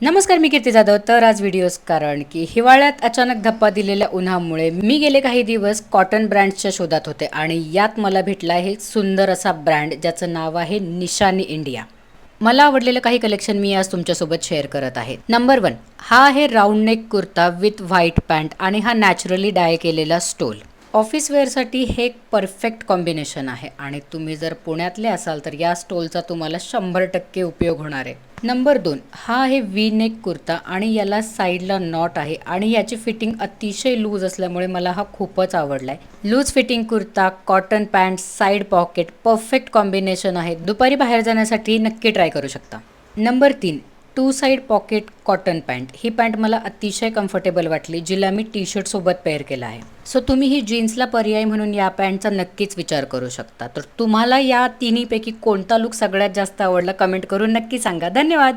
नमस्कार, मी कीर्ती जाधव. तर आज व्हिडिओज कारण की हिवाळ्यात अचानक धप्पा दिलेल्या उन्हामुळे मी गेले काही दिवस कॉटन ब्रँड्सच्या शोधात होते आणि यात मला भेटला आहे सुंदर असा ब्रँड ज्याचं नाव आहे निशानी इंडिया. मला आवडलेलं काही कलेक्शन मी आज तुमच्यासोबत शेअर करत आहे. नंबर 1 हा आहे round neck kurta with white pant आणि हा नॅचरली डाय केलेला स्टोल. ऑफिस वेअरसाठी हे एक परफेक्ट कॉम्बिनेशन आहे आणि तुम्ही जर पुण्यातले असाल तर या स्टोलचा तुम्हाला 100% उपयोग होणार आहे. नंबर 2 हा आहे व्ही नेक कुर्ता आणि याला साईडला नॉट आहे आणि याची फिटिंग अतिशय लूज असल्यामुळे मला हा खूपच आवडलाय. Loose fitting kurta, cotton pant, side pocket perfect combination आहे. दुपारी बाहेर जाण्यासाठी नक्की ट्राय करू शकता. Number 3 two side pocket cotton pant. ही पॅन्ट मला अतिशय कम्फर्टेबल वाटली, जिला मी टी शर्ट सोबत पेअर केला आहे. सो तुम्ही ही जीन्सला पर्याय म्हणून या पॅन्टचा नक्कीच विचार करू शकता. तर तुम्हाला या तिन्हीपैकी कोणता लुक सगळ्यात जास्त आवडला कमेंट करून नक्की सांगा. धन्यवाद.